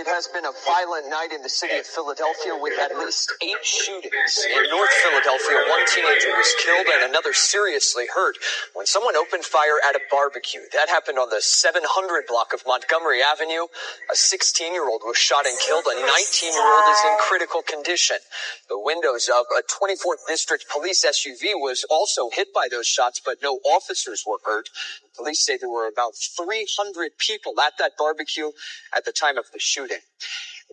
it has been a violent night in the city of Philadelphia with at least 8 shootings. In North Philadelphia, one teenager was killed and another seriously hurt when someone opened fire at a barbecue. That happened on the 700 block of Montgomery Avenue. A 16-year-old was shot and killed. A 19-year-old is in critical condition. The windows of a 24th District police SUV was also hit by those shots, but no officers were hurt. Police say there were about 300 people at that barbecue at the time of the shooting.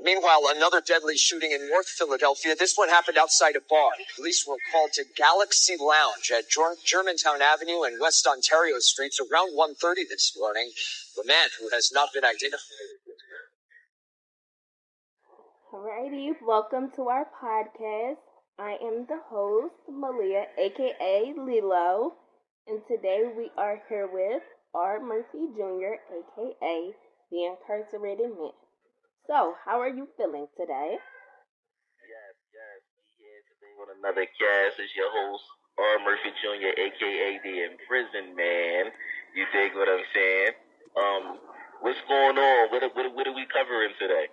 Meanwhile, another deadly shooting in North Philadelphia. This one happened outside a bar. Police were called to Galaxy Lounge at Germantown Avenue and West Ontario Streets around 1:30 this morning. The man, who has not been identified. Alrighty, welcome to our podcast. I am the host, Malia, aka Lilo, and today we are here with R. Murphy Jr., aka the Incarcerated Man. So, how are you feeling today? Yes, we here today on another cast. It's your host, R. Murphy Jr., aka the Imprisoned Man. You dig what I'm saying? What's going on? What are we covering today?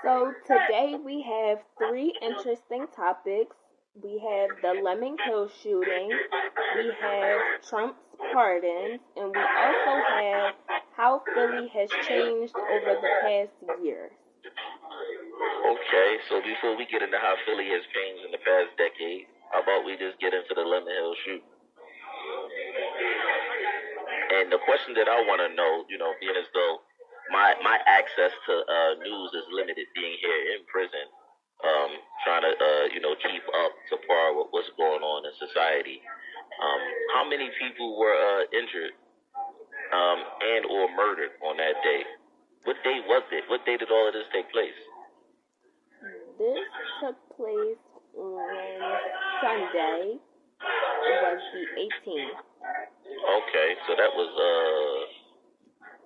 So, today we have 3 interesting topics. We have the Lemon Hill shooting, we have Trump's pardons, and we also have how Philly has changed over the past year. Okay, so before we get into how Philly has changed in the past decade, how about we just get into the Lemon Hill shooting? And the question that I want to know, being as though my access to news is limited being here in prison, trying to, keep up to par with what's going on in society. How many people were injured and or murdered on that day? What day was it? What day did all of this take place? This took place on Sunday. It was the 18th. Okay, so that was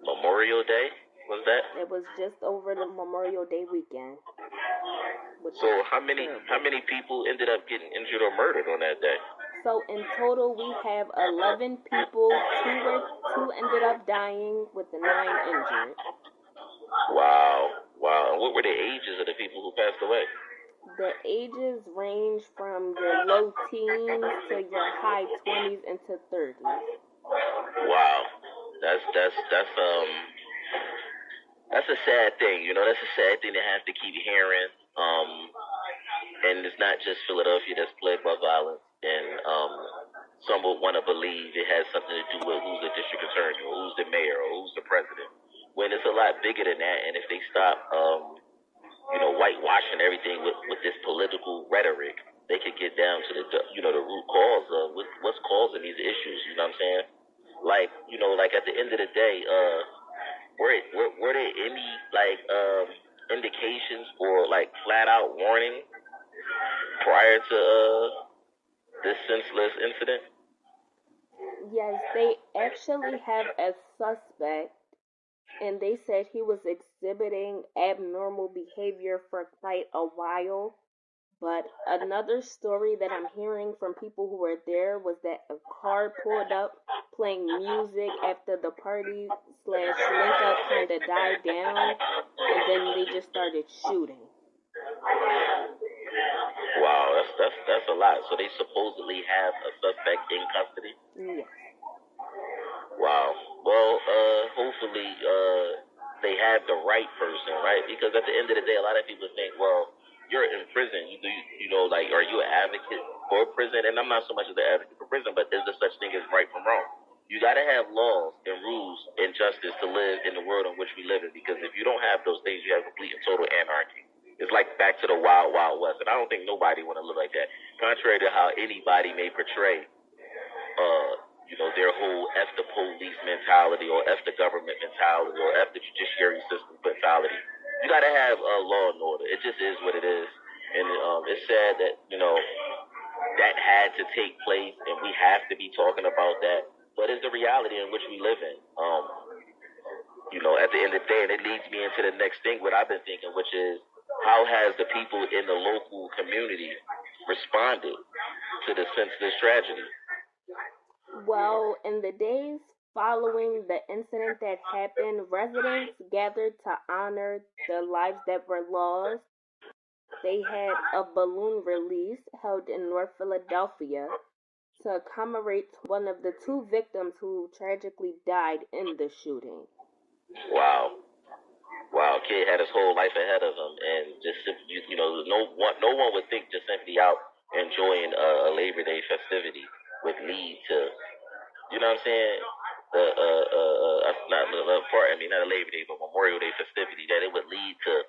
Memorial Day, was that? It was just over the Memorial Day weekend. So how many people ended up getting injured or murdered on that day? So in total we have 11 people. Two ended up dying with the 9 injured. Wow. And what were the ages of the people who passed away? The ages range from your low teens to your high 20s into 30s. Wow. That's a sad thing, that's a sad thing to have to keep hearing. And it's not just Philadelphia that's plagued by violence. And some would want to believe it has something to do with who's the district attorney or who's the mayor or who's the president. When it's a lot bigger than that, and if they stop, whitewashing everything with this political rhetoric, they could get down to the root cause of what's causing these issues. You know what I'm saying? Like at the end of the day, were there any indications or flat out warning prior to this senseless incident? Yes, they actually have a suspect, and they said he was exhibiting abnormal behavior for quite a while. But another story that I'm hearing from people who were there was that a car pulled up playing music after the party/link-up kind of died down, and then they just started shooting. Wow, that's a lot. So they supposedly have a suspect in custody? Yes. Wow. Well, hopefully they have the right person, right? Because at the end of the day, a lot of people think, well, you're in prison. Are you an advocate for prison? And I'm not so much as an advocate for prison, but there's such thing as right from wrong. You got to have laws and rules and justice to live in the world in which we live in. Because if you don't have those things, you have complete and total anarchy. It's like back to the wild, wild west. And I don't think nobody want to live like that. Contrary to how anybody may portray, their whole F the police mentality or F the government mentality or F the judiciary system mentality. You got to have law and order. It just is what it is. And it's sad that, that had to take place, and we have to be talking about that. But it's the reality in which we live in. At the end of the day, and it leads me into the next thing, what I've been thinking, which is, how has the people in the local community responded to the senseless tragedy? Well, in the days Following the incident that happened, residents gathered to honor the lives that were lost. They had a balloon release held in North Philadelphia to commemorate one of the two victims who tragically died in the shooting. Wow. Wow, kid had his whole life ahead of him, and just no one would think just simply out enjoying a Labor Day festivity would lead to, you know what I'm saying? Not a Labor Day, but Memorial Day festivity, that it would lead to,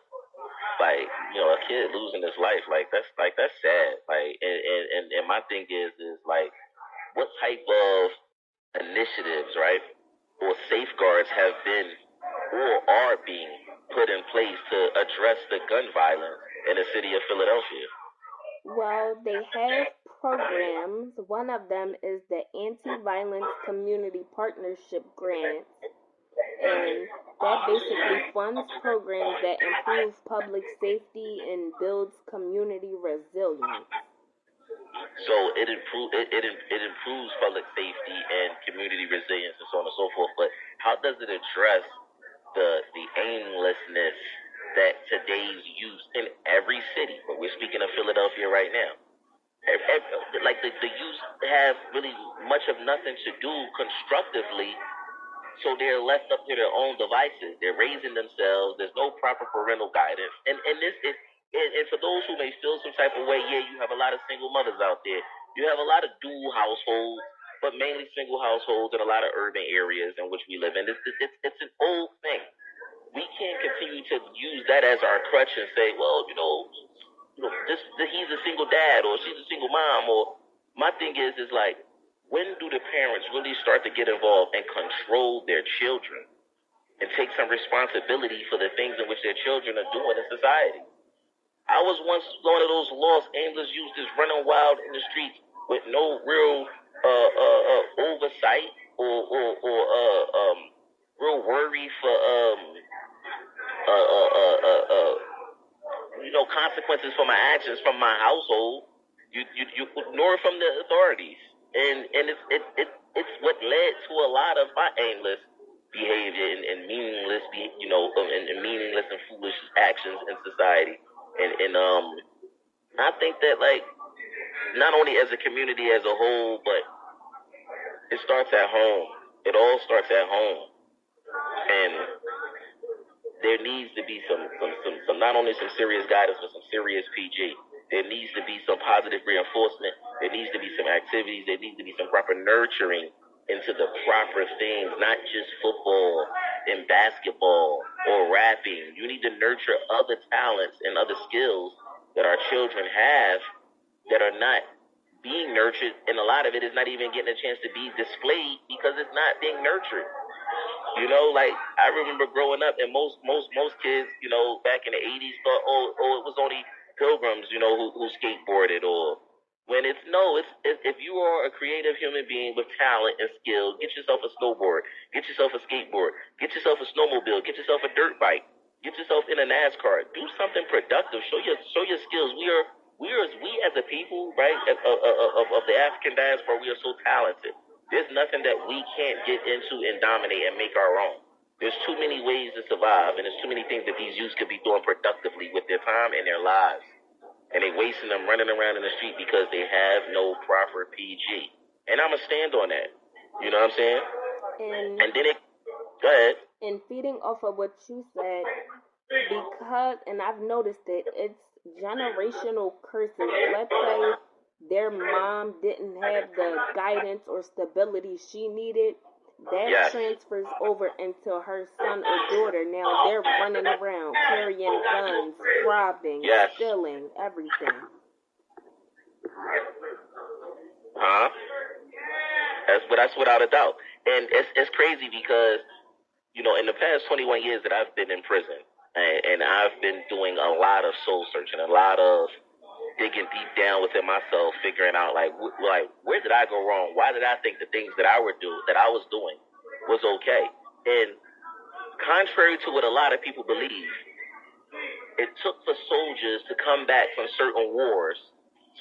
like, a kid losing his life. That's sad. And my thing is like, what type of initiatives, right, or safeguards have been or are being put in place to address the gun violence in the city of Philadelphia? Well, they have programs. One of them is the Anti-Violence Community Partnership Grant, and that basically funds programs that improve public safety and builds community resilience. So it improves public safety and community resilience and so on and so forth. But how does it address the aimlessness that today's youth in every city, but we're speaking of Philadelphia right now, like the youth have really much of nothing to do constructively, so they're left up to their own devices. They're raising themselves. There's no proper parental guidance, and this is. And for those who may feel some type of way, yeah, you have a lot of single mothers out there. You have a lot of dual households, but mainly single households in a lot of urban areas in which we live in. It's an old thing. We can't continue to use that as our crutch and say, well, he's a single dad or she's a single mom. Or my thing is like, when do the parents really start to get involved and control their children and take some responsibility for the things in which their children are doing in society? I was once one of those lost, aimless youths just running wild in the streets with no real oversight or real worry for consequences for my actions from my household. You nor from the authorities, and it's what led to a lot of my aimless behavior and meaningless, and meaningless and foolish actions in society. And I think that, like, not only as a community as a whole, but it starts at home. It all starts at home. And there needs to be some not only some serious guidance, but some serious PG. There needs to be some positive reinforcement. There needs to be some activities. There needs to be some proper nurturing into the proper things, not just football and basketball or rapping. You need to nurture other talents and other skills that our children have that are not being nurtured, and a lot of it is not even getting a chance to be displayed because it's not being nurtured. Like, I remember growing up, and most kids, back in the 80s thought, it was only pilgrims, who skateboarded, or when if you are a creative human being with talent and skill, get yourself a snowboard, get yourself a skateboard, get yourself a snowmobile, get yourself a dirt bike, get yourself in a NASCAR, do something productive, show your skills. We as a people, right, of the African diaspora, we are so talented. There's nothing that we can't get into and dominate and make our own. There's too many ways to survive, and there's too many things that these youths could be doing productively with their time and their lives. And they wasting them running around in the street because they have no proper PG. And I'm going to stand on that. You know what I'm saying? And then go ahead. And feeding off of what you said, because, and I've noticed it's generational curses. Let's say their mom didn't have the guidance or stability she needed. That transfers over into her son or daughter. Now they're running around carrying guns, robbing, stealing, everything. That's without a doubt. And it's crazy because, in the past 21 years that I've been in prison, and I've been doing a lot of soul searching, a lot of digging deep down within myself, figuring out like where did I go wrong? Why did I think the things that I was doing was okay? And contrary to what a lot of people believe, it took for soldiers to come back from certain wars.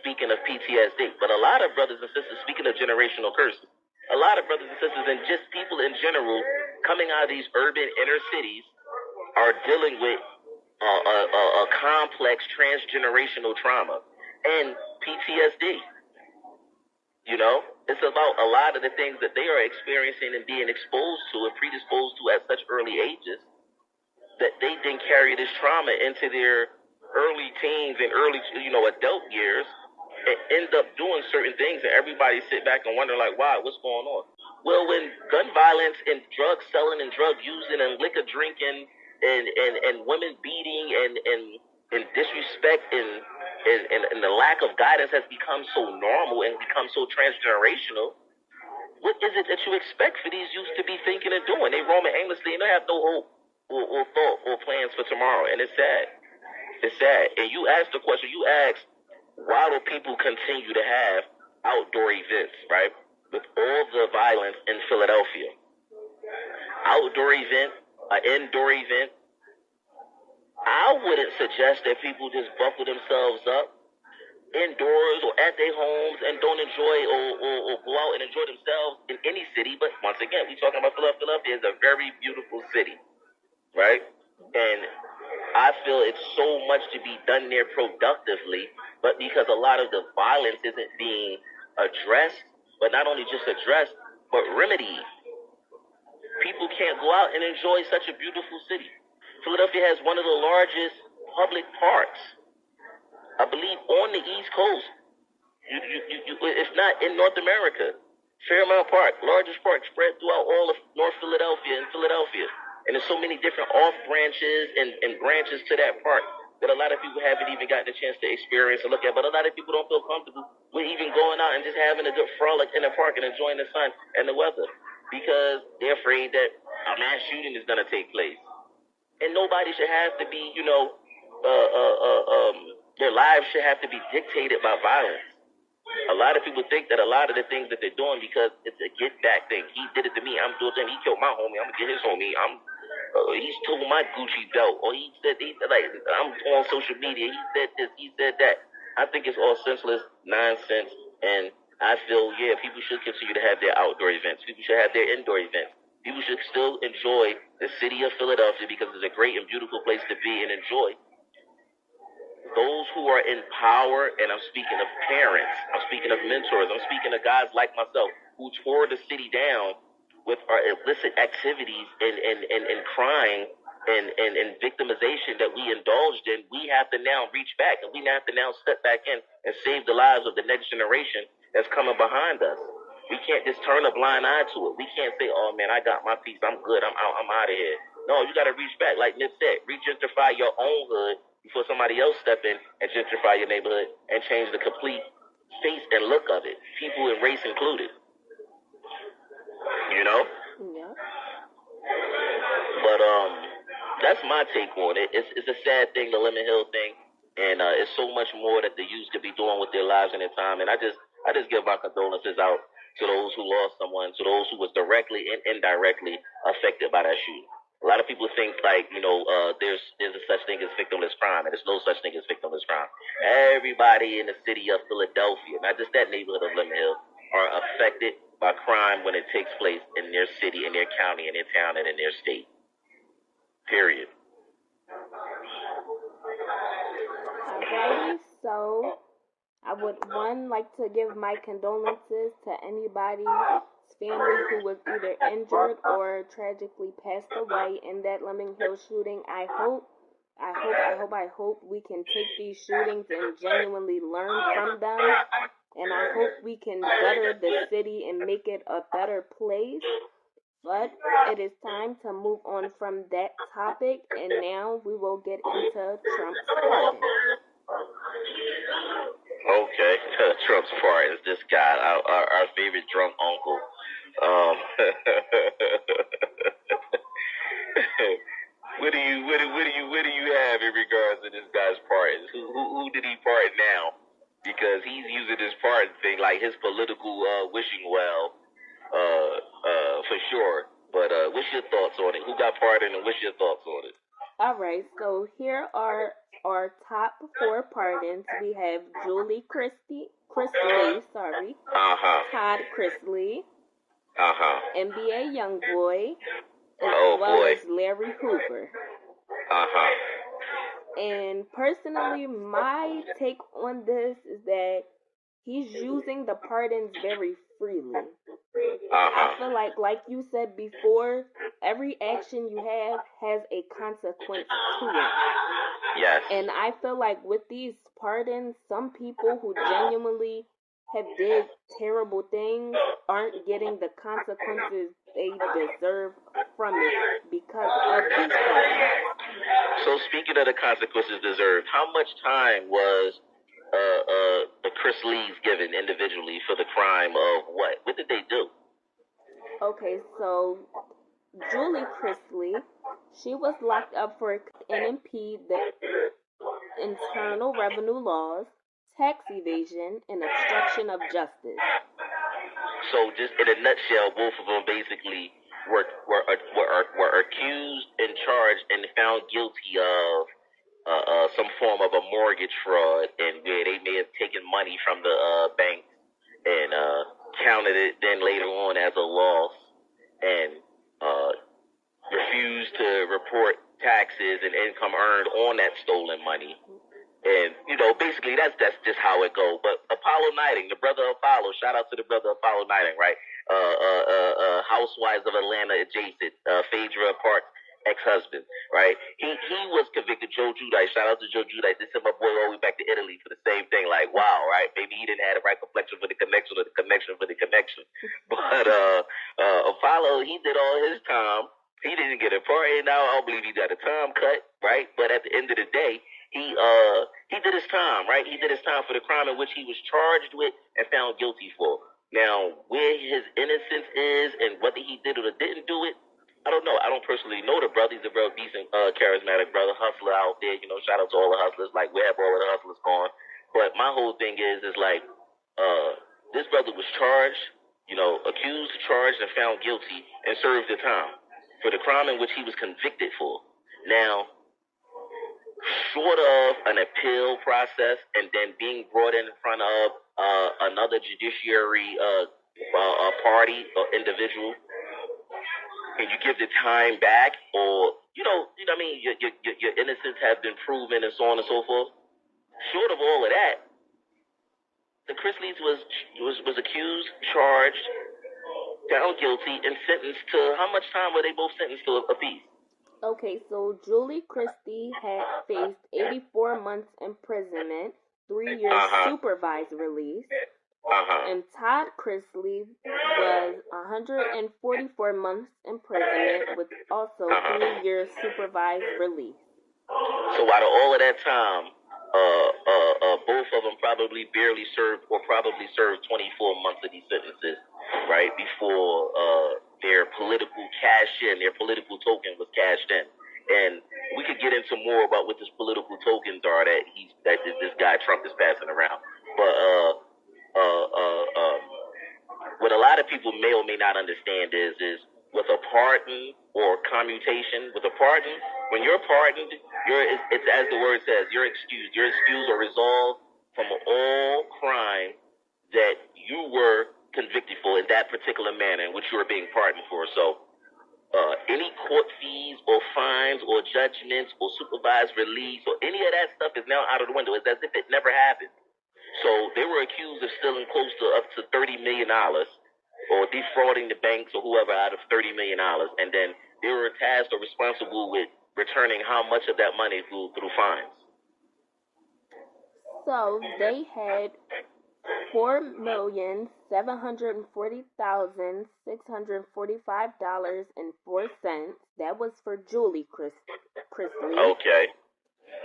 Speaking of PTSD, but a lot of brothers and sisters, speaking of generational curses, a lot of brothers and sisters and just people in general coming out of these urban inner cities are dealing with a complex transgenerational trauma and PTSD. You know, it's about a lot of the things that they are experiencing and being exposed to and predisposed to at such early ages that they then carry this trauma into their early teens and early, adult years and end up doing certain things. And everybody sit back and wonder, like, wow, what's going on? Well, when gun violence and drug selling and drug using and liquor drinking and women beating and disrespect and the lack of guidance has become so normal and become so transgenerational, what is it that you expect for these youths to be thinking and doing? They roaming aimlessly and they have no hope or thought or plans for tomorrow. And it's sad. It's sad. And you asked the question, why do people continue to have outdoor events, right? With all the violence in Philadelphia. Outdoor event, an indoor event. I wouldn't suggest that people just buckle themselves up indoors or at their homes and don't enjoy or go out and enjoy themselves in any city. But once again, we're talking about Philadelphia. Philadelphia is a very beautiful city, right? And I feel it's so much to be done there productively, but because a lot of the violence isn't being addressed, but not only just addressed, but remedied. People can't go out and enjoy such a beautiful city. Philadelphia has one of the largest public parks, I believe, on the East Coast. If not in North America. Fairmount Park, largest park spread throughout all of North Philadelphia and Philadelphia. And there's so many different off branches and branches to that park that a lot of people haven't even gotten a chance to experience and look at. But a lot of people don't feel comfortable with even going out and just having a good frolic in the park and enjoying the sun and the weather because they're afraid that a mass shooting is going to take place. And nobody should have to be, their lives should have to be dictated by violence. A lot of people think that a lot of the things that they're doing because it's a get back thing. He did it to me. I'm doing it to him. He killed my homie. I'm going to get his homie. He stole my Gucci belt. Or I'm on social media. He said this. He said that. I think it's all senseless nonsense. And I feel, people should continue to have their outdoor events. People should have their indoor events. People should still enjoy the city of Philadelphia because it's a great and beautiful place to be and enjoy. Those who are in power, and I'm speaking of parents, I'm speaking of mentors, I'm speaking of guys like myself who tore the city down with our illicit activities and crime and victimization that we indulged in. We have to now reach back and we have to now step back in and save the lives of the next generation that's coming behind us. We can't just turn a blind eye to it. We can't say, oh, man, I got my piece. I'm good. I'm out of here. No, you got to reach back. Like Nip said, re-gentrify your own hood before somebody else step in and gentrify your neighborhood and change the complete face and look of it, people and race included. You know? Yeah. But that's my take on it. It's a sad thing, the Lemon Hill thing, and it's so much more that the youth could be doing with their lives and their time. And I just give my condolences out to those who lost someone, to those who was directly and indirectly affected by that shooting. A lot of people think there's a such thing as victimless crime, and there's no such thing as victimless crime. Everybody in the city of Philadelphia, not just that neighborhood of Lemon Hill, are affected by crime when it takes place in their city, in their county, in their town, and in their state. Period. Alrighty, so I would like to give my condolences to anybody's family who was either injured or tragically passed away in that Lemon Hill shooting. I hope we can take these shootings and genuinely learn from them. And I hope we can better the city and make it a better place. But it is time to move on from that topic, and now we will get into Trump's pardon. Okay, Trump's pardon is this guy, our favorite drunk uncle. What do you have in regards to this guy's pardon? Who did he pardon now? Because he's using this pardon thing like his political wishing well, for sure. But what's your thoughts on it? Who got pardoned and what's your thoughts on it? All right, so here are our top 4 pardons. We have Julie Chrisley, Todd Chrisley, NBA Youngboy, as Oh well boy. as Larry Hoover. And personally, my take on this is that he's using the pardons very freely. I feel like you said before, every action you have has a consequence to it. Yes. And I feel like with these pardons, some people who genuinely have did terrible things aren't getting the consequences they deserve from it because of these pardons. So speaking of the consequences deserved, how much time was the Chris Lees given individually for the crime of what? What did they do? Okay, so Julie Chrisley, she was locked up for impede the Internal Revenue Laws, tax evasion, and obstruction of justice. So just in a nutshell, both of them basically were accused and charged and found guilty of some form of a mortgage fraud, and where they may have taken money from the bank and counted it then later on as a loss, and refused to report taxes and income earned on that stolen money. And, you know, basically that's just how it goes. But Apollo Knighting, the brother of Apollo, shout out to the brother Apollo Knighting, right? Housewives of Atlanta adjacent, Phaedra Parks' ex-husband, right? He was convicted. Joe Giudice, shout out to Joe Giudice. They sent my boy all the way back to Italy for the same thing. Like, wow, right? Maybe he didn't have the right complexion for the connection or the connection for the connection. But Apollo, he did all his time. He didn't get a party. Now I don't believe he got a time cut, right? But at the end of the day, he did his time, right? He did his time for the crime in which he was charged with and found guilty for. Now, where his innocence is and whether he did it or didn't do it, I don't know. I don't personally know the brother. He's a real decent, charismatic brother, hustler out there. You know, shout out to all the hustlers. Like, where have all of the hustlers gone? But my whole thing is like, this brother was charged, you know, accused, charged, and found guilty and served the time for the crime in which he was convicted for. Now, short of an appeal process and then being brought in front of another judiciary party or individual, and you give the time back, or you know what I mean, your innocence has been proven, and so on and so forth. Short of all of that, the Chrisleys was accused, charged, found guilty, and sentenced to how much time were they both sentenced to a piece? Okay, so Julie Christie had faced 84 months imprisonment, 3 years supervised release, and Todd Chrisley was 144 months imprisonment with also 3 years supervised release. So out of all of that time, both of them probably barely served, or probably served 24 months of these sentences, right, before their political cash-in, their political token was cashed in. And we could get into more about what this political tokens are that this guy Trump is passing around. But what a lot of people may or may not understand is with a pardon or commutation, with a pardon, when you're pardoned, it's as the word says, you're excused. You're excused or resolved from all crime that you were convicted for in that particular manner in which you were being pardoned for. So any court fees or fines or judgments or supervised release or any of that stuff is now out of the window. It's as if it never happened. So they were accused of stealing close to up to $30 million or defrauding the banks or whoever out of $30 million. And then they were tasked or responsible with returning how much of that money through fines. So they had $4,740,645.04. That was for Julie Chrisley. Okay.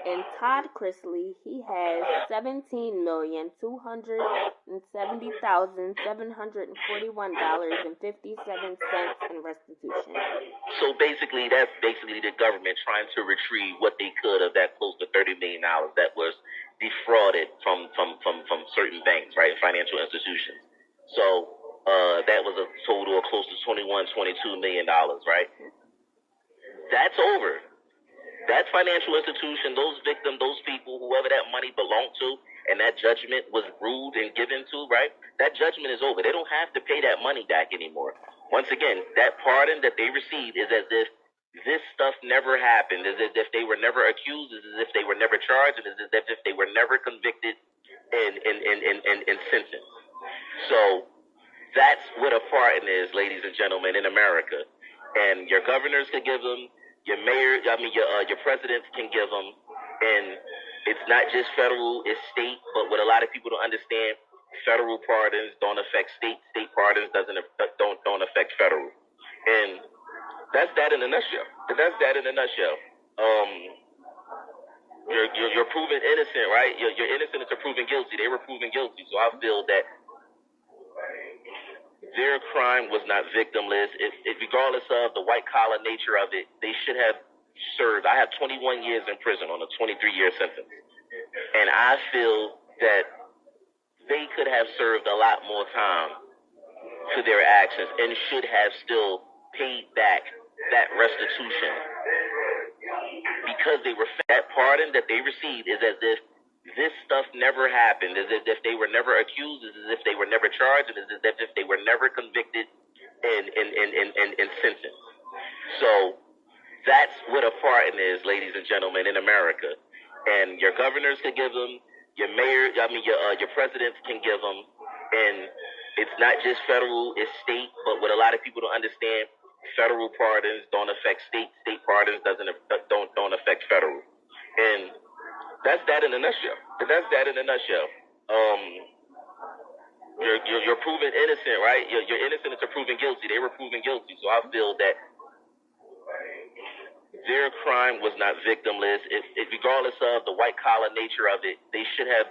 And Todd Chrisley, he has $17,270,741.57 in restitution. So basically, that's basically the government trying to retrieve what they could of that close to $30 million that was defrauded from certain banks, right, financial institutions. So that was a total of close to $22 million, right? That's over. That financial institution, those victims, those people, whoever that money belonged to, and that judgment was ruled and given to, right? That judgment is over. They don't have to pay that money back anymore. Once again, that pardon that they received is as if this stuff never happened, as if they were never accused, as if they were never charged, and as if they were never convicted and sentenced. So that's what a pardon is, ladies and gentlemen, in America. And your governors can give them, your mayor, your presidents can give them, and it's not just federal, it's state. But what a lot of people don't understand, federal pardons don't affect state. State pardons don't affect federal. And that's that in a nutshell. You're proven innocent, right? You're innocent until proven guilty. They were proven guilty, so I feel that their crime was not victimless. Regardless of the white-collar nature of it, they should have served. I have 21 years in prison on a 23-year sentence. And I feel that they could have served a lot more time to their actions and should have still paid back that restitution. Because that pardon that they received is as if this stuff never happened, as if they were never accused, as if they were never charged, and as if they were never convicted and sentenced. So that's what a pardon is, ladies and gentlemen, in America. And your governors can give them, your mayor, your presidents can give them, and it's not just federal, it's state. But what a lot of people don't understand, federal pardons don't affect state. State pardons don't affect federal. And that's that in a nutshell. You're proven innocent, right? You're innocent until proven guilty. They were proven guilty, so I feel that their crime was not victimless. Regardless of the white-collar nature of it, they should have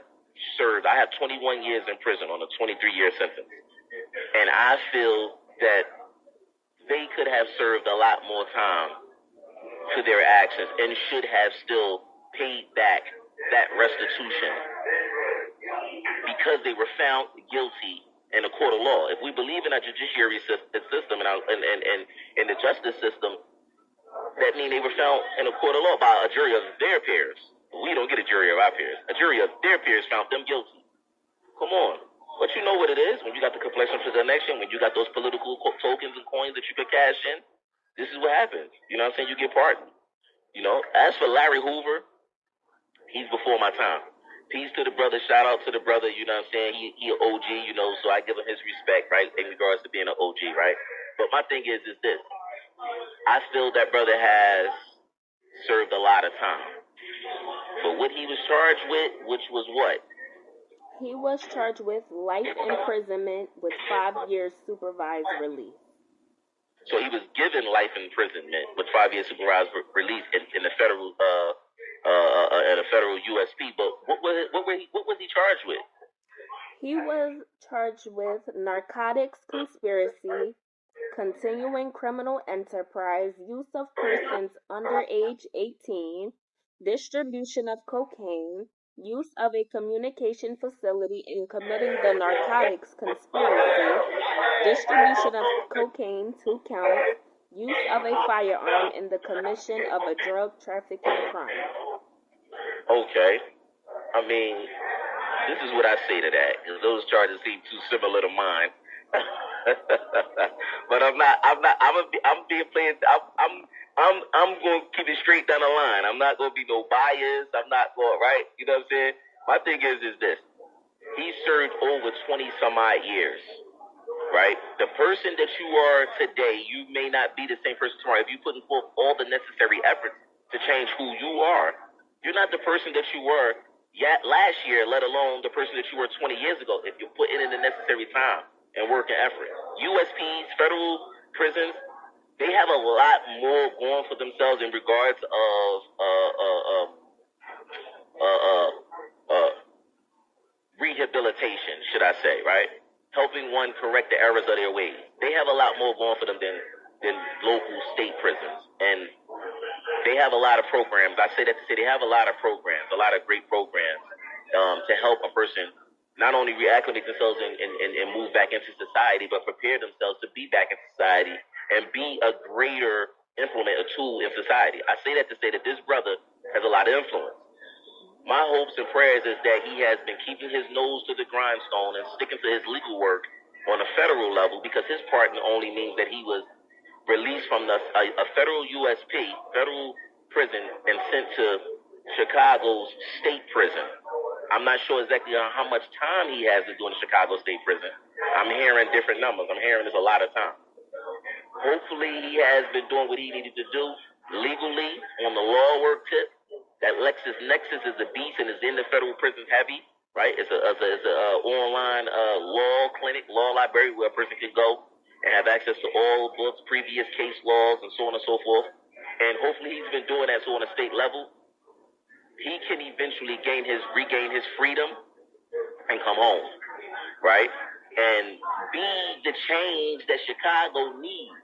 served. I have 21 years in prison on a 23-year sentence. And I feel that they could have served a lot more time to their actions and should have still paid back that restitution because they were found guilty in a court of law. If we believe in our judiciary system and the justice system, that means they were found in a court of law by a jury of their peers. We don't get a jury of our peers. A jury of their peers found them guilty. Come on. But you know what it is when you got the complexion for the election, when you got those political tokens and coins that you could cash in. This is what happens. You know what I'm saying? You get pardoned. You know, as for Larry Hoover, he's before my time. Peace to the brother. Shout out to the brother. You know what I'm saying? He an OG, you know, so I give him his respect, right, in regards to being an OG, right? But my thing is this. I feel that brother has served a lot of time. But what he was charged with, which was what? He was charged with life imprisonment with 5 years supervised release. So he was given life imprisonment with 5 years supervised release in the federal USP. But what was he charged with? He was charged with narcotics conspiracy, continuing criminal enterprise, use of persons under age 18, distribution of cocaine, use of a communication facility in committing the narcotics conspiracy, distribution of cocaine 2 counts, use of a firearm in the commission of a drug trafficking crime. Okay. I mean, this is what I say to that, because those charges seem too similar to mine. But I'm going to keep it straight down the line. I'm not going to be no bias. I'm not going, right? You know what I'm saying? My thing is this. He served over 20 some odd years, right? The person that you are today, you may not be the same person tomorrow. If you put forth all the necessary efforts to change who you are, you're not the person that you were yet last year, let alone the person that you were 20 years ago, if you put in the necessary time and work and effort. USPs, federal prisons, they have a lot more going for themselves in regards of rehabilitation, should I say, right? Helping one correct the errors of their ways. They have a lot more going for them than local state prisons. And they have a lot of programs. I say that to say they have a lot of programs, a lot of great programs to help a person not only reacclimate themselves and move back into society, but prepare themselves to be back in society and be a greater implement, a tool in society. I say that to say that this brother has a lot of influence. My hopes and prayers is that he has been keeping his nose to the grindstone and sticking to his legal work on a federal level because his pardon only means that he was released from a federal USP, federal prison, and sent to Chicago's state prison. I'm not sure exactly how much time he has to do in the Chicago State Prison. I'm hearing different numbers. I'm hearing it's a lot of time. Hopefully he has been doing what he needed to do legally on the law work tip. That LexisNexis is a beast and is in the federal prisons heavy, right? It's a online law clinic, law library where a person can go and have access to all books, previous case laws, and so on and so forth. And hopefully he's been doing that so on a state level, he can eventually regain his freedom and come home, right? And be the change that Chicago needs.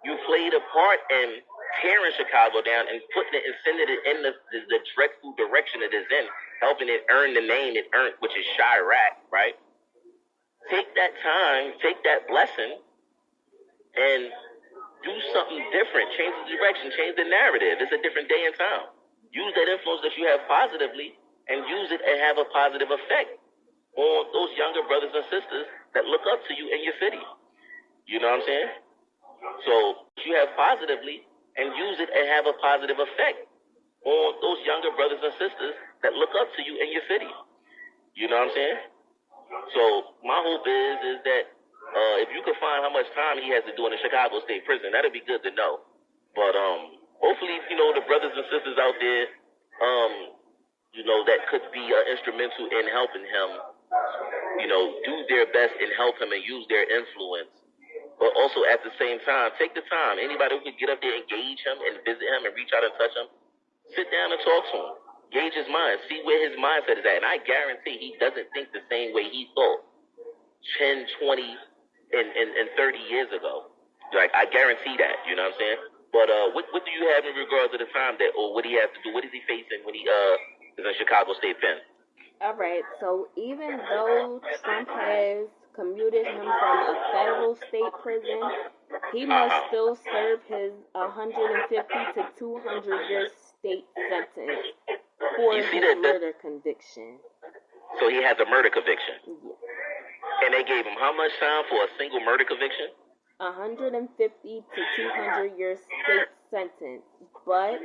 You played a part in tearing Chicago down and putting it and sending it in the dreadful direction it is in, helping it earn the name it earned, which is Chirac, right? Take that time, take that blessing, and do something different. Change the direction, change the narrative. It's a different day and time. Use that influence that you have positively and use it and have a positive effect on those younger brothers and sisters that look up to you in your city. You know what I'm saying? So you have positively and use it and have a positive effect on those younger brothers and sisters that look up to you in your city. You know what I'm saying? So my hope is that if you could find how much time he has to do in the Chicago State Prison, that'd be good to know. But hopefully, the brothers and sisters out there, that could be instrumental in helping him, do their best and help him and use their influence. But also at the same time, take the time. Anybody who could get up there, engage him and visit him and reach out and touch him, sit down and talk to him. Gauge his mind. See where his mindset is at. And I guarantee he doesn't think the same way he thought 10, 20, and 30 years ago. Like, I guarantee that. You know what I'm saying? But what do you have in regards to the time that, or what he has to do? What is he facing when he is in Chicago State Pen? All right. So even though Trump has commuted him from a federal state prison, he must still serve his 150 to 200 year state sentence for his murder conviction. So he has a murder conviction. Yes. And they gave him how much time for a single murder conviction? 150 to 200 year state sentence. But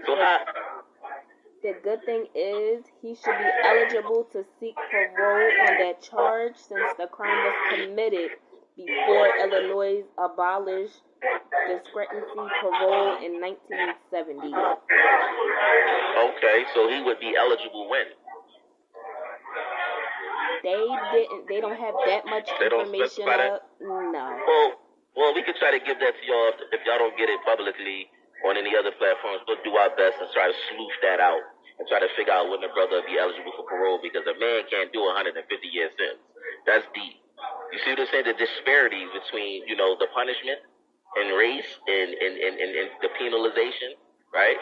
the good thing is he should be eligible to seek parole on that charge since the crime was committed before Illinois abolished discrepancy parole in 1970. Okay, so he would be eligible when? They don't have that much information up. No. Well, we could try to give that to y'all if y'all don't get it publicly on any other platforms. We'll do our best and try to sleuth that out and try to figure out when the brother will be eligible for parole, because a man can't do 150-year sentence. That's deep. You see what I'm saying? The disparities between, the punishment and race and the penalization, right?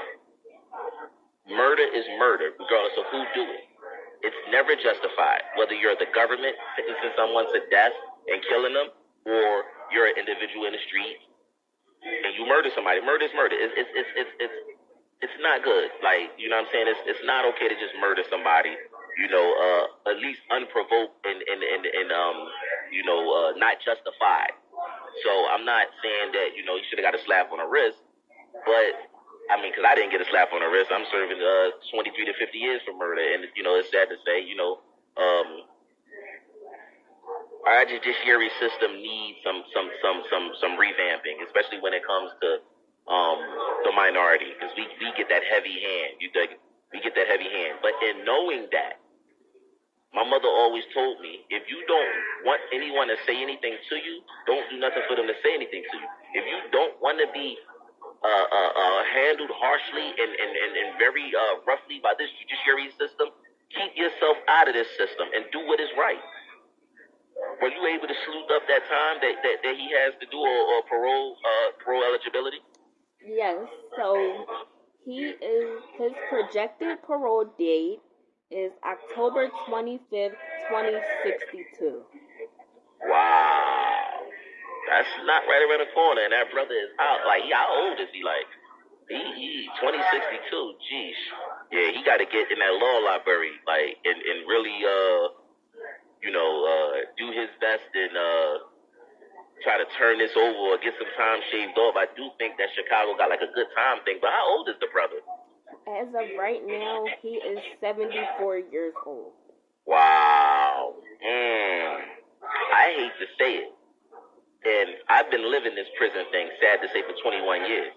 Murder is murder, regardless of who do it. It's never justified, whether you're the government sentencing someone to death and killing them, or you're an individual in the street and you murder somebody. Murder is murder. It's not good. Like, you know what I'm saying? It's not okay to just murder somebody, at least unprovoked and not justified. So I'm not saying that, he should have got a slap on the wrist, but I mean, because I didn't get a slap on the wrist. I'm serving 23 to 50 years for murder, and it's sad to say, our judiciary system needs some revamping, especially when it comes to the minority, because we get that heavy hand. We get that heavy hand. But in knowing that, my mother always told me, if you don't want anyone to say anything to you, don't do nothing for them to say anything to you. If you don't want to be handled harshly and very roughly by this judiciary system, keep yourself out of this system and do what is right. Were you able to sleuth up that time that he has to do or parole eligibility? Yes. So his projected parole date is October 25th, 2062. Wow. That's not right around the corner, and that brother is out. Like, how old is he? Like, he 2062. Jeez. Yeah, he got to get in that law library, like, and really, do his best and try to turn this over or get some time shaved off. I do think that Chicago got like a good time thing. But how old is the brother? As of right now, he is 74 years old. Wow. I hate to say it. And I've been living this prison thing, sad to say, for 21 years.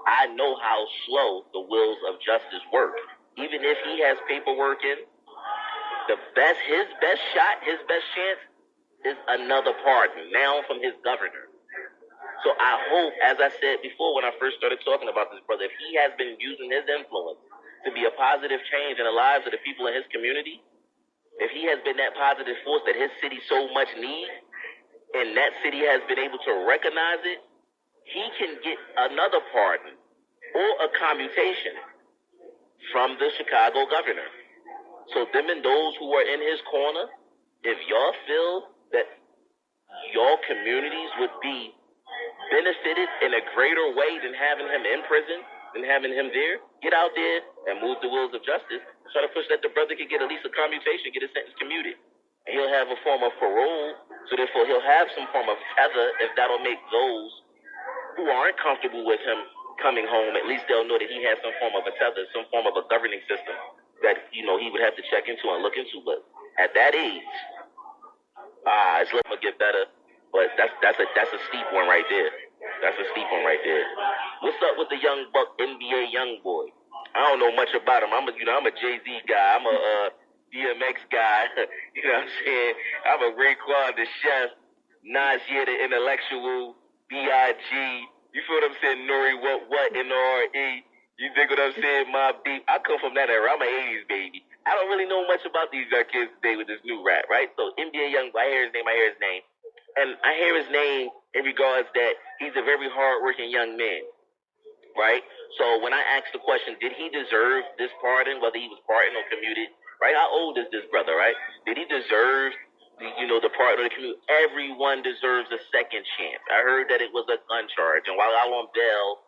I know how slow the wheels of justice work. Even if he has paperwork in, his best shot, his best chance is another pardon, now from his governor. So I hope, as I said before when I first started talking about this brother, if he has been using his influence to be a positive change in the lives of the people in his community, if he has been that positive force that his city so much needs, and that city has been able to recognize it, he can get another pardon or a commutation from the Chicago governor. So them and those who are in his corner, if y'all feel that your communities would be benefited in a greater way than having him in prison, than having him there, get out there and move the wheels of justice. Try to push that the brother can get at least a commutation, get his sentence commuted. And he'll have a form of parole, so therefore he'll have some form of tether if that'll make those who aren't comfortable with him coming home, at least they'll know that he has some form of a tether, some form of a governing system that, he would have to check into and look into. But at that age, it's looking to get better. But that's a steep one right there. That's a steep one right there. What's up with the young buck NBA young boy? I don't know much about him. I'm a Jay-Z guy. I'm a DMX guy. You know what I'm saying? I'm a Raekwon the chef, Nasir the intellectual, B.I.G. You feel what I'm saying? Nori what N-R-E. You think what I'm saying? My beat. I come from that era. I'm an 80s baby. I don't really know much about these young kids today with this new rap, right? So NBA young boy, I hear his name. And I hear his name in regards that he's a very hardworking young man, right? So when I asked the question, did he deserve this pardon, whether he was pardoned or commuted, right? How old is this brother, right? Did he deserve, the pardon or the commute? Everyone deserves a second chance. I heard that it was a gun charge, and while out on bail,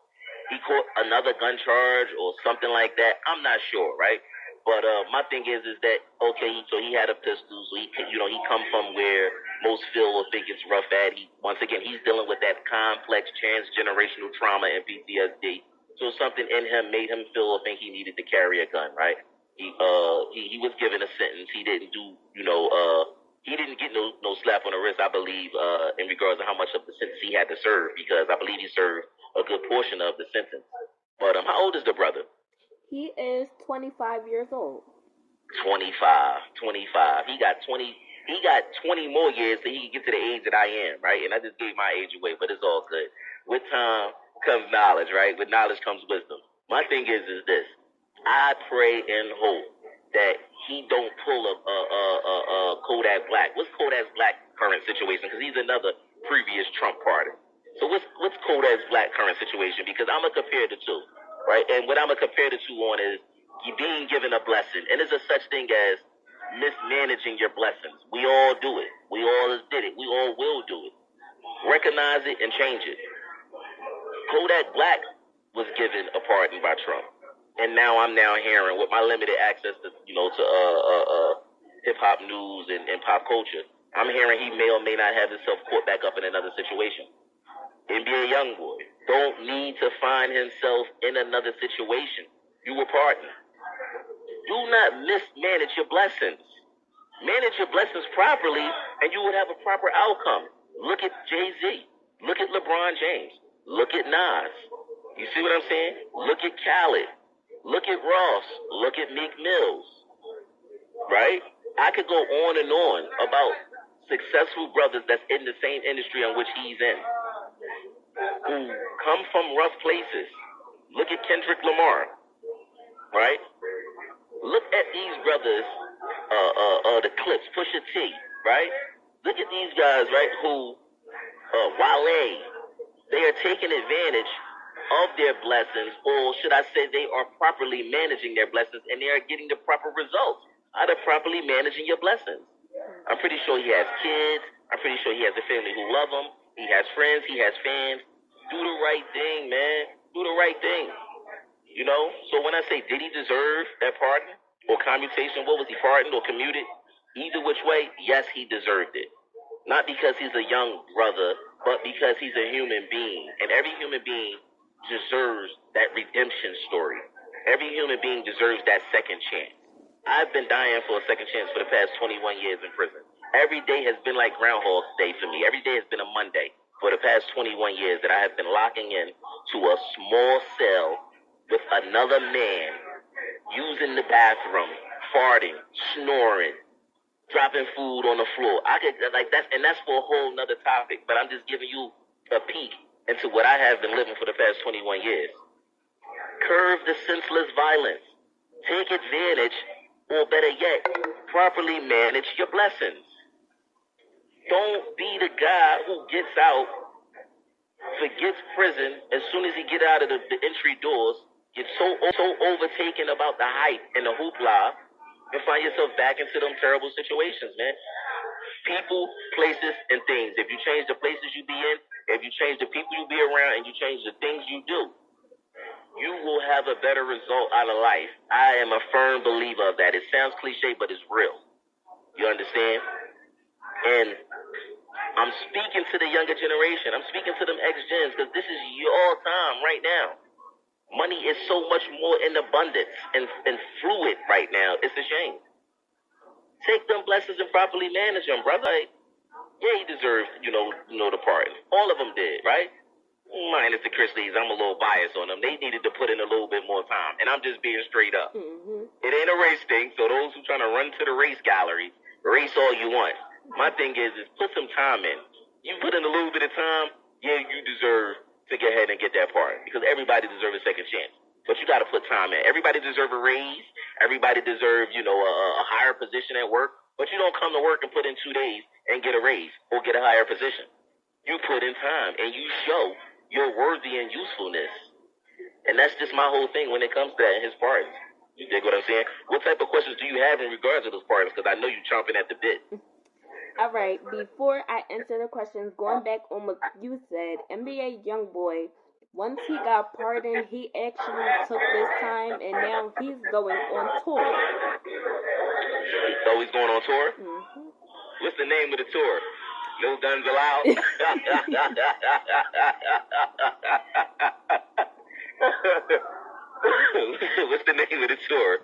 he caught another gun charge or something like that. I'm not sure, right? But my thing is that, okay, so he had a pistol, so he come from where most feel or think it's rough at. He's dealing with that complex transgenerational trauma and PTSD. So something in him made him feel or think he needed to carry a gun, right? He was given a sentence. He didn't do, he didn't get no slap on the wrist, I believe, in regards to how much of the sentence he had to serve, because I believe he served a good portion of the sentence. But how old is the brother? He is 25 years old. 25. He got 20 more years so he can get to the age that I am, right? And I just gave my age away, but it's all good. With time comes knowledge, right? With knowledge comes wisdom. My thing is this. I pray and hope that he don't pull a Kodak Black. What's Kodak Black current situation? Because he's another previous Trump pardon. So what's Kodak Black current situation? Because I'm going to compare the two, right? And what I'm going to compare the two on is you being given a blessing. And there's a such thing as mismanaging your blessings. We all do it. We all did it. We all will do it. Recognize it and change it. Kodak Black was given a pardon by Trump. And now I'm hearing, with my limited access to, hip-hop news and pop culture, I'm hearing he may or may not have himself caught back up in another situation. NBA YoungBoy don't need to find himself in another situation. You were pardoned. Do not mismanage your blessings. Manage your blessings properly, and you would have a proper outcome. Look at Jay-Z. Look at LeBron James. Look at Nas. You see what I'm saying? Look at Khaled. Look at Ross. Look at Meek Mills. Right? I could go on and on about successful brothers that's in the same industry in which he's in, who come from rough places. Look at Kendrick Lamar. Right? Look at these brothers, the Clips, Pusha T, right? Look at these guys, right, who, Wale, they are taking advantage of their blessings, or should I say they are properly managing their blessings, and they are getting the proper results out of properly managing your blessings. I'm pretty sure he has kids. I'm pretty sure he has a family who love him. He has friends. He has fans. Do the right thing, man. Do the right thing. So when I say, did he deserve that pardon or commutation? What was he, pardoned or commuted? Either which way, yes, he deserved it. Not because he's a young brother, but because he's a human being. And every human being deserves that redemption story. Every human being deserves that second chance. I've been dying for a second chance for the past 21 years in prison. Every day has been like Groundhog Day for me. Every day has been a Monday for the past 21 years that I have been locking in to a small cell with another man, using the bathroom, farting, snoring, dropping food on the floor. I could that's for a whole nother topic, but I'm just giving you a peek into what I have been living for the past 21 years. Curb the senseless violence. Take advantage, or better yet, properly manage your blessings. Don't be the guy who gets out, forgets prison as soon as he get out of the entry doors, gets so overtaken about the hype and the hoopla, and find yourself back into them terrible situations, man. People, places, and things. If you change the places you be in, if you change the people you be around, and you change the things you do, you will have a better result out of life. I am a firm believer of that. It sounds cliche, but it's real. You understand? And I'm speaking to the younger generation. I'm speaking to them ex-gens, because this is your time right now. Money is so much more in abundance and fluid right now. It's a shame. Take them blessings and properly manage them, brother. Like, yeah, he deserves, the pardon. All of them did, right? Minus the Chrisleys, I'm a little biased on them. They needed to put in a little bit more time. And I'm just being straight up. Mm-hmm. It ain't a race thing, so those who trying to run to the race gallery, race all you want. My thing is put some time in. You put in a little bit of time, yeah, you deserve to go ahead and get that part. Because everybody deserves a second chance. But you got to put time in. Everybody deserves a raise. Everybody deserves, a higher position at work. But you don't come to work and put in 2 days and get a raise or get a higher position. You put in time and you show your worthy and usefulness. And that's just my whole thing when it comes to that in his pardons. You dig what I'm saying? What type of questions do you have in regards to those pardons? Because I know you're chomping at the bit. All right. Before I answer the questions, going back on what you said, NBA YoungBoy, once he got pardoned, he actually took this time and now he's going on tour. So he's going on tour? Mm-hmm. What's the name of the tour? No Guns Allowed? What's the name of the tour?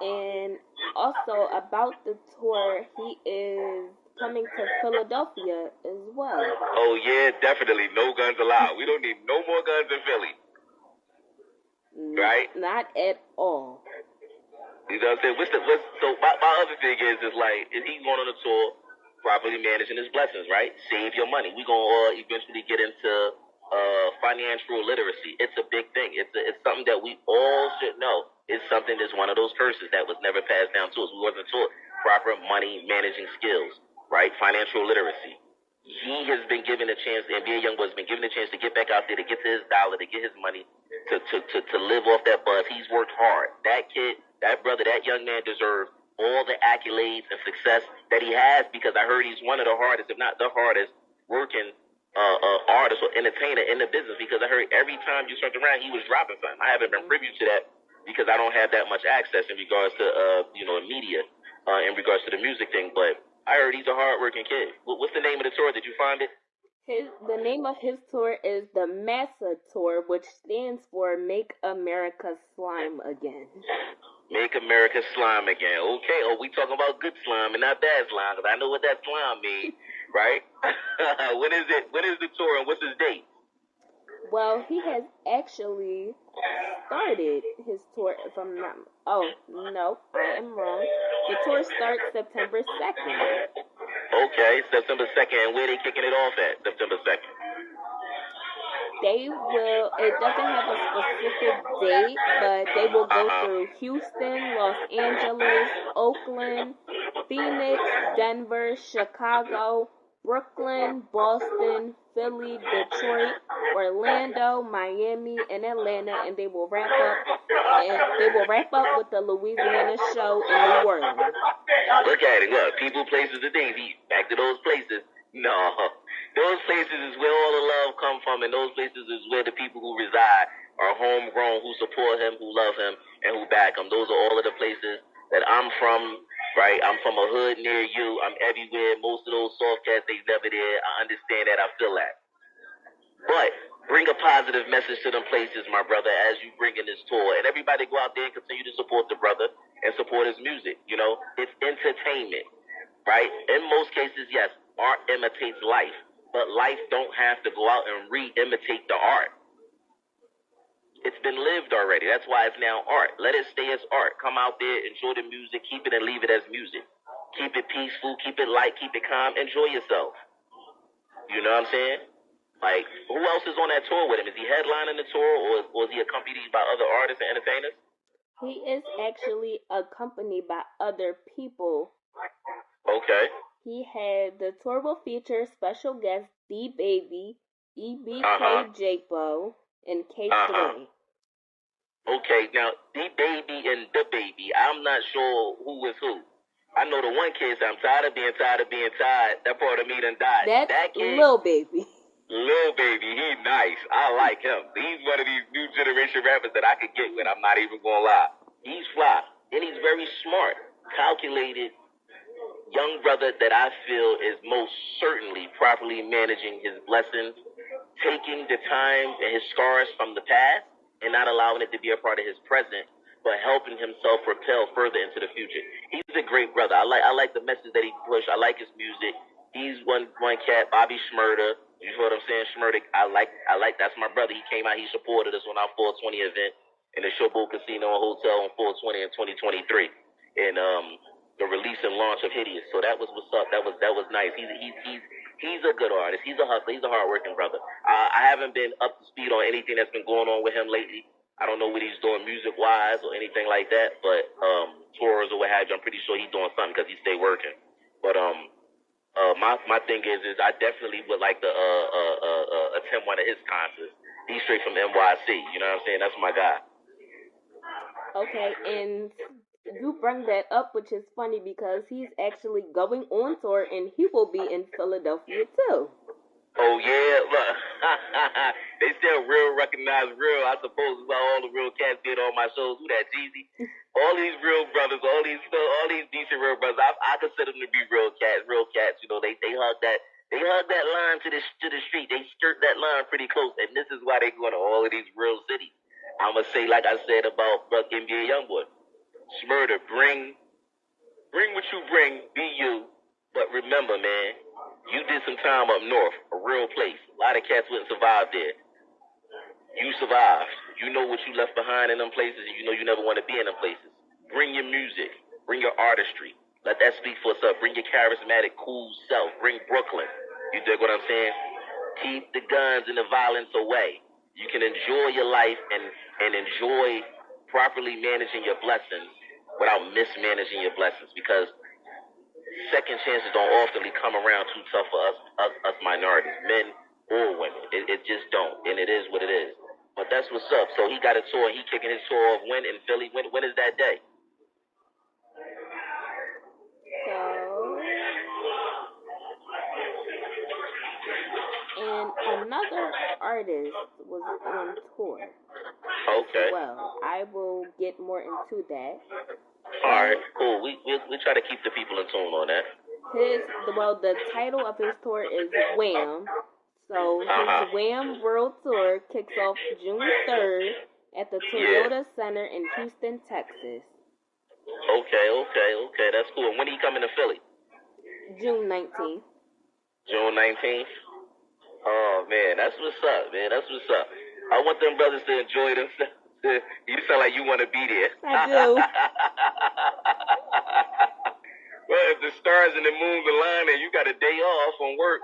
And also about the tour, he is coming to Philadelphia as well. Oh yeah, definitely. No Guns Allowed. We don't need no more guns in Philly. Right? Not at all. You know what I'm saying? So my other thing is like, is he going on a tour, properly managing his blessings, right? Save your money. We're going to eventually get into financial literacy. It's a big thing. It's something that we all should know. It's something that's one of those curses that was never passed down to us. We wasn't taught proper money managing skills, right? Financial literacy. He has been given a chance, the NBA YoungBoy has been given a chance to get back out there, to get to his dollar, to get his money, to live off that buzz. He's worked hard. That kid, that brother, that young man deserves all the accolades and success that he has, because I heard he's one of the hardest, if not the hardest, working artist or entertainer in the business, because I heard every time you turned around, he was dropping something. I haven't been privy to that because I don't have that much access in regards to, media, in regards to the music thing, but I heard he's a hard-working kid. What's the name of the tour? Did you find it? The name of his tour is the Massa Tour, which stands for Make America Slime Again. Make America Slime Again. Okay. Oh, we talking about good slime and not bad slime, because I know what that slime means, right? When is it? When is the tour and what's his date? Well, he has actually started his tour from now. Oh, no, I am wrong. The tour starts September 2nd. Okay, September 2nd. And where they kicking it off at, September 2nd? They will, it doesn't have a specific date, but they will go through Houston, Los Angeles, Oakland, Phoenix, Denver, Chicago, Brooklyn, Boston, Philly, Detroit, Orlando, Miami, and Atlanta, and they will wrap up with the Louisiana show in New Orleans. Look at it, look, people, places, and things. Back to those places. No, those places is where all the love come from, and those places is where the people who reside are homegrown, who support him, who love him, and who back him. Those are all of the places that I'm from, right? I'm from a hood near you. I'm everywhere. Most of those soft cats, they never there. I understand that. I feel that. But bring a positive message to them places, my brother, as you bring in this tour. And everybody go out there and continue to support the brother and support his music. You know, it's entertainment, right? In most cases, yes, art imitates life. But life don't have to go out and re-imitate the art. It's been lived already. That's why it's now art. Let it stay as art. Come out there, enjoy the music, keep it and leave it as music. Keep it peaceful, keep it light, keep it calm, enjoy yourself. You know what I'm saying? Like, who else is on that tour with him? Is he headlining the tour, or is he accompanied by other artists and entertainers? He is actually accompanied by other people. Okay. He had the tour will feature special guests D-Baby, EBK Japo, and K3. Okay, now D-Baby and the Baby, I'm not sure who is who. I know the one kid said, I'm tired of being tired. That part of me done died. That's that kid, Lil Baby. Lil Baby, he nice. I like him. He's one of these new generation rappers that I could get with. I'm not even gonna lie. He's fly, and he's very smart, calculated, young brother that I feel is most certainly properly managing his blessings, taking the times and his scars from the past and not allowing it to be a part of his present, but helping himself propel further into the future. He's a great brother. I like the message that he pushed. I like his music. He's one cat, Bobby Shmurda. You know what I'm saying? Shmurda, I like, that's my brother. He came out, he supported us on our 420 event in the Showboat Casino and Hotel on 420 in 2023. And the release and launch of Hideous. So that was what's up. That was nice. He's a good artist. He's a hustler. He's a hardworking brother. I haven't been up to speed on anything that's been going on with him lately. I don't know what he's doing music-wise or anything like that, but tours or what have you, I'm pretty sure he's doing something because he stay working. But my thing is I definitely would like to attend one of his concerts. He's straight from NYC. You know what I'm saying? That's my guy. Okay, and you bring that up, which is funny because he's actually going on tour and he will be in Philadelphia too. Oh yeah, look. They still real recognize real. I suppose is why all the real cats did on my shows. Who that, Jeezy? All these real brothers, all these decent real brothers. I consider them to be real cats. You know, they hug that line to the street. They skirt that line pretty close, and this is why they go to all of these real cities. I'ma say like I said about NBA YoungBoy. Shmurda, bring what you bring, be you, but remember, man, you did some time up north, a real place. A lot of cats wouldn't survive there. You survived. You know what you left behind in them places, and you know you never want to be in them places. Bring your music. Bring your artistry. Let that speak for itself. Bring your charismatic, cool self. Bring Brooklyn. You dig what I'm saying? Keep the guns and the violence away. You can enjoy your life and enjoy properly managing your blessings without mismanaging your blessings, because second chances don't often come around too tough for us minorities, men or women. It just don't, and it is what it is. But that's what's up. So he got a tour. He kicking his tour off when in Philly? When is that day? And another artist was on tour. Okay. Well, I will get more into that. All right, cool. We try to keep the people in tune on that. The title of his tour is Wham. So his Wham World Tour kicks off June 3rd at the Toyota Center in Houston, Texas. Okay. That's cool. And when are you coming to Philly? June 19th. June 19th? Oh, man, that's what's up, man. That's what's up. I want them brothers to enjoy themselves. You sound like you want to be there. I do. Well, if the stars and the moons align and you got a day off from work,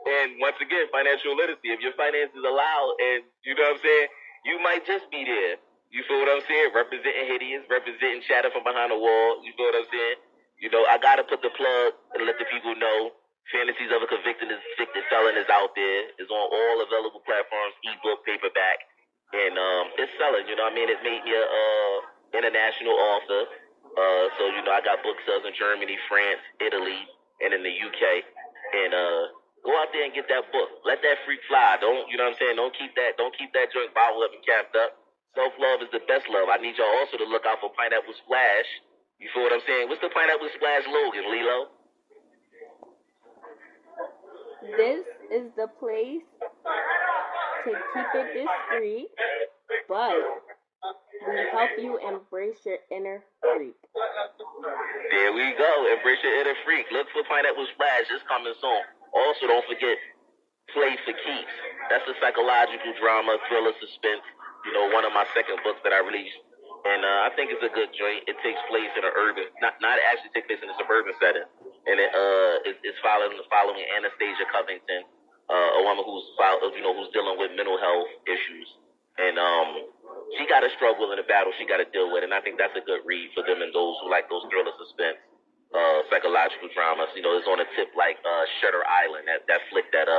and once again, financial literacy, if your finances allow, and you know what I'm saying, you might just be there. You feel what I'm saying? Representing Hideous, representing Shatter from Behind the Wall. You feel what I'm saying? You know, I got to put the plug and let the people know Fantasies of a Convicted Felon is out there. It's on all available platforms, ebook, paperback, and it's selling. You know what I mean? It made me a international author. So, you know, I got book sales in Germany, France, Italy, and in the UK. And go out there and get that book. Let that freak fly. Don't, you know what I'm saying? Don't keep that joint bottled up and capped up. Self-love is the best love. I need y'all also to look out for Pineapple Splash. You feel what I'm saying? What's the Pineapple Splash slogan, Lilo? This is the place to keep it discreet, but we help you embrace your inner freak. There we go. Embrace your inner freak. Look for Pineapple Splash. It's coming soon. Also, don't forget Play for Keeps. That's a psychological drama, thriller, suspense. You know, one of my second books that I released. And I think it's a good joint. It takes place in an urban, not actually takes place in a suburban setting. And it's following Anastasia Covington, a woman who's dealing with mental health issues. And she got a struggle in a battle she got to deal with. And I think that's a good read for them and those who like those thriller, suspense, psychological dramas. You know, it's on a tip like Shutter Island, that flick that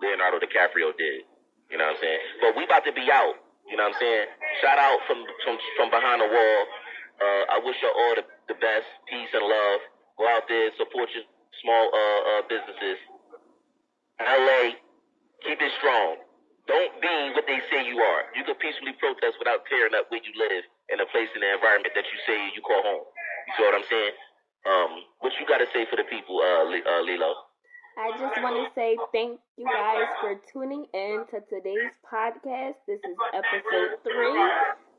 Leonardo DiCaprio did. You know what I'm saying? But we about to be out. You know what I'm saying? Shout out from behind the wall. I wish you all the best, peace and love. Go out there, support your small businesses. LA, keep it strong. Don't be what they say you are. You can peacefully protest without tearing up where you live in a place in the environment that you say you call home. You see what I'm saying? What you got to say for the people, Lilo? I just want to say thank you guys for tuning in to today's podcast. This is episode 3.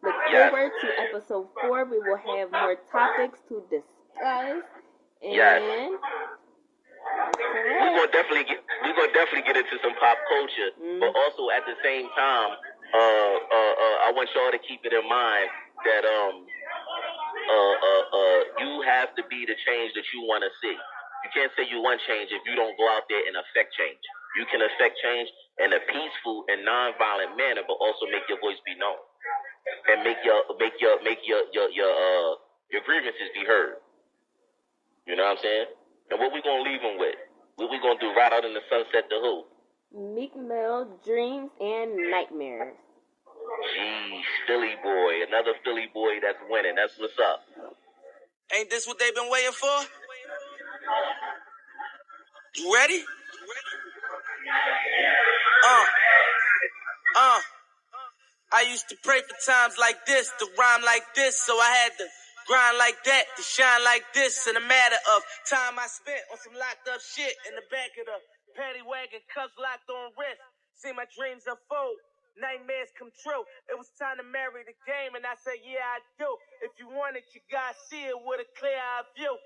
Look forward to episode 4. We will have more topics to discuss. And we're gonna definitely get into some pop culture, but also at the same time, I want y'all to keep it in mind that you have to be the change that you want to see. You can't say you want change if you don't go out there and affect change. You can affect change in a peaceful and non-violent manner, but also make your voice be known and make your grievances be heard. You know what I'm saying? And what we gonna leave them with? What we gonna do? Ride out in the sunset to who? Meek Mill, Dreams and Nightmares. Jeez, Philly boy, another Philly boy that's winning. That's what's up. Ain't this what they've been waiting for? You ready? I used to pray for times like this, to rhyme like this, so I had to grind like that, to shine like this. In a matter of time I spent on some locked up shit in the back of the paddy wagon, cuffs locked on wrist. See my dreams unfold, nightmares come true. It was time to marry the game, and I said, yeah, I do. If you want it, you gotta see it with a clear eye view.